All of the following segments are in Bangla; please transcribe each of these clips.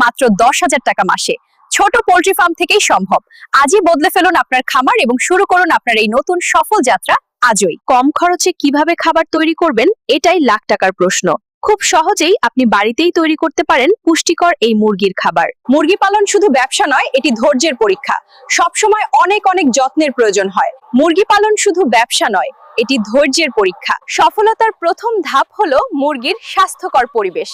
মাত্র 10,000 টাকা মাসে। ছোট পোল্ট্রি ফার্ম থেকেই সম্ভব। আজই বদলে ফেলুন আপনার খামার এবং শুরু করুন আপনার এই নতুন সফল যাত্রা আজই। কম খরচে কিভাবে খাবার তৈরি করবেন, এটাই লাখ টাকার প্রশ্ন। খুব সহজেই আপনি বাড়িতেই তৈরি করতে পারেন পুষ্টিকর এই মুরগির খাবার। মুরগি পালন শুধু ব্যবসা নয়, এটি ধৈর্যের পরীক্ষা। সবসময় অনেক অনেক যত্নের প্রয়োজন হয়। মুরগি পালন শুধু ব্যবসা নয়, এটি ধৈর্যের পরীক্ষা। সফলতার প্রথম ধাপ হলো মুরগির স্বাস্থ্যকর পরিবেশ।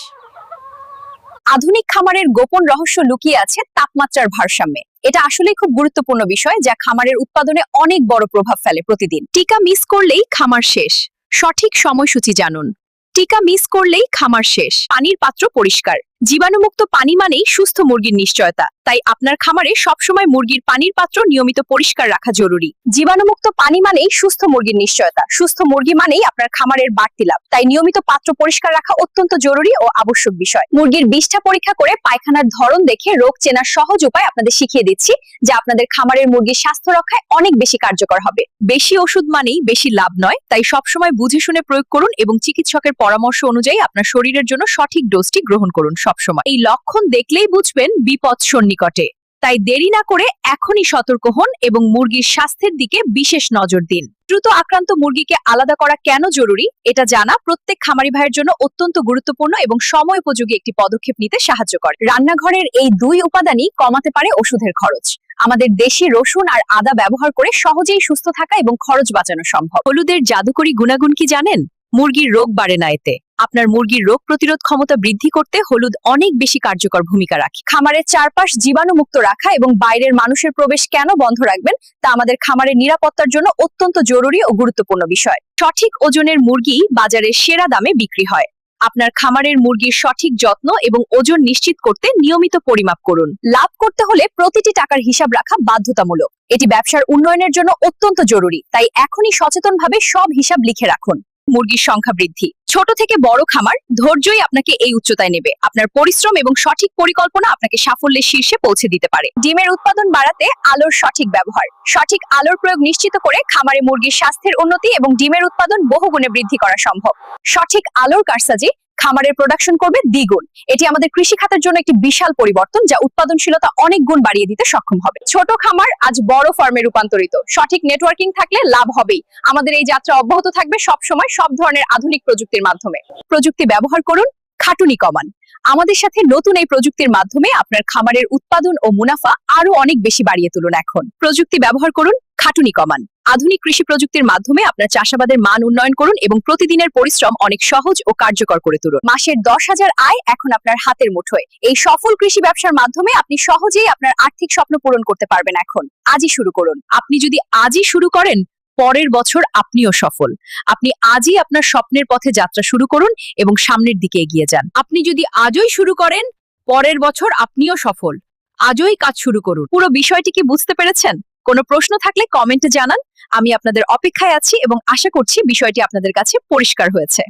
আধুনিক খামারের গোপন রহস্য লুকিয়ে আছে তাপমাত্রার ভারসাম্যে। এটা আসলেই খুব গুরুত্বপূর্ণ বিষয়, যা খামারের উৎপাদনে অনেক বড় প্রভাব ফেলে প্রতিদিন। টিকা মিস করলেই খামার শেষ। সঠিক সময়সূচি জানুন। টিকা মিস করলেই খামার শেষ। পানির পাত্র পরিষ্কার। জীবাণুমুক্ত পানি মানেই সুস্থ মুরগির নিশ্চয়তা। তাই আপনার খামারে সবসময় মুরগির পানির পাত্র নিয়মিত পরিষ্কার রাখা জরুরি। জীবাণুমুক্ত পানি মানেই সুস্থ মুরগির নিশ্চয়তা। সুস্থ মুরগি মানেই আপনার খামারের বাড়তি লাভ। তাই নিয়মিত পাত্র পরিষ্কার রাখা অত্যন্ত জরুরি ও আবশ্যক বিষয়। মুরগির বিষ্ঠা পরীক্ষা করে পায়খানার ধরন দেখে রোগ চেনার সহজ উপায় আপনাদের শিখিয়ে দিচ্ছি, যা আপনাদের খামারের মুরগির স্বাস্থ্য রক্ষায় অনেক বেশি কার্যকর হবে। বেশি ওষুধ মানেই বেশি লাভ নয়, তাই সবসময় বুঝে শুনে প্রয়োগ করুন এবং চিকিৎসকের পরামর্শ অনুযায়ী আপনার শরীরের জন্য সঠিক ডোজটি গ্রহণ করুন সবসময়। এই লক্ষণ দেখলেই বুঝবেন বিপদ সন্নিকটে। তাই দেরি না করে এখনই সতর্ক হন এবং মুরগির স্বাস্থ্যের দিকে বিশেষ নজর দিন। দ্রুত আক্রান্ত মুরগিকে আলাদা করা কেন জরুরি, এটা জানা প্রত্যেক খামারি ভাইয়ের জন্য অত্যন্ত গুরুত্বপূর্ণ এবং সময় উপযোগী একটি পদক্ষেপ নিতে সাহায্য করে। রান্নাঘরের এই দুই উপাদানই কমাতে পারে ওষুধের খরচ। আমাদের দেশি রসুন আর আদা ব্যবহার করে সহজেই সুস্থ থাকা এবং খরচ বাঁচানো সম্ভব। হলুদের জাদুকরী গুণাগুণ কি জানেন? মুরগির রোগ বাড়ে না এতে। আপনার মুরগির রোগ প্রতিরোধ ক্ষমতা বৃদ্ধি করতে হলুদ অনেক বেশি কার্যকর ভূমিকা রাখে। খামারের চারপাশ জীবাণুমুক্ত রাখা এবং বাইরের মানুষের প্রবেশ কেন বন্ধ রাখবেন, তা আমাদের খামারের নিরাপত্তার জন্য অত্যন্ত জরুরি ও গুরুত্বপূর্ণ বিষয়। সঠিক ওজনের মুরগি বাজারে সেরা দামে বিক্রি হয়। আপনার খামারের মুরগির সঠিক যত্ন এবং ওজন নিশ্চিত করতে নিয়মিত পরিমাপ করুন। লাভ করতে হলে প্রতিটি টাকার হিসাব রাখা বাধ্যতামূলক। এটি ব্যবসার উন্নয়নের জন্য অত্যন্ত জরুরি। তাই এখনই সচেতনভাবে সব হিসাব লিখে রাখুন। মুরগির সংখ্যা বৃদ্ধি। ছোট থেকে বড় খামার, ধৈর্যই আপনাকে এই উচ্চতায় নেবে। আপনার পরিশ্রম এবং সঠিক পরিকল্পনা আপনাকে সাফল্যের শীর্ষে পৌঁছে দিতে পারে। ডিমের উৎপাদন বাড়াতে আলোর সঠিক ব্যবহার। সঠিক আলোর প্রয়োগ নিশ্চিত করে খামারে মুরগির স্বাস্থ্যের উন্নতি এবং ডিমের উৎপাদন বহুগুণে বৃদ্ধি করা সম্ভব। সঠিক আলোর কারসাজি খামারের প্রোডাকশন করবে দ্বিগুণ। এটি আমাদের কৃষি খাতের জন্য একটি বিশাল পরিবর্তন, যা উৎপাদনশীলতা অনেক গুণ বাড়িয়ে দিতে সক্ষম হবে। ছোট খামার আজ বড় ফার্মে রূপান্তরিত। সঠিক নেটওয়ার্কিং থাকলে লাভ হবেই। আমাদের এই যাত্রা অব্যাহত থাকবে সব সময়, সব ধরনের আধুনিক প্রযুক্তির মাধ্যমে। প্রযুক্তি ব্যবহার করুন, খাটুনি কমান। আমাদের সাথে নতুন এই প্রযুক্তির মাধ্যমে আপনার খামারের উৎপাদন ও মুনাফা আরো অনেক বেশি বাড়িয়ে তুলুন। এখন প্রযুক্তি ব্যবহার করুন, খাটুনি কমান। আধুনিক কৃষি প্রযুক্তির মাধ্যমে আপনার চাষাবাদের মান উন্নয়ন করুন এবং প্রতিদিনের পরিশ্রম অনেক সহজ ও কার্যকর করে তুলুন। মাসের 10,000 আয় এখন আপনার হাতের মুঠোয়। এই সফল কৃষি ব্যবসার মাধ্যমে আপনি সহজেই আপনার আর্থিক স্বপ্ন পূরণ করতে পারবেন। এখন আজই শুরু করুন। আপনি যদি আজই শুরু করেন, পরের বছর আপনিও সফল। আপনি আজই আপনার স্বপ্নের পথে যাত্রা শুরু করুন এবং সামনের দিকে এগিয়ে যান। আপনি যদি আজই শুরু করেন, পরের বছর আপনিও সফল। আজই কাজ শুরু করুন। পুরো বিষয়টি কি বুঝতে পেরেছেন? কোনো প্রশ্ন থাকলে কমেন্টে জানান। আমি আপনাদের অপেক্ষায় আছি এবং আশা করছি বিষয়টি আপনাদের কাছে পরিষ্কার হয়েছে।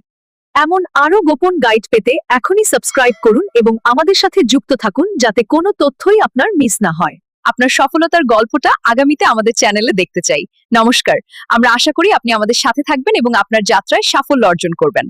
এমন আরো গোপন গাইড পেতে এখনই সাবস্ক্রাইব করুন এবং আমাদের সাথে যুক্ত থাকুন, যাতে কোনো তথ্যই আপনার মিস না হয়। আপনার সফলতার গল্পটা আগামীতে আমাদের চ্যানেলে দেখতে চাই। নমস্কার। আমরা আশা করি আপনি আমাদের সাথে থাকবেন এবং আপনার যাত্রায় সাফল্য অর্জন করবেন।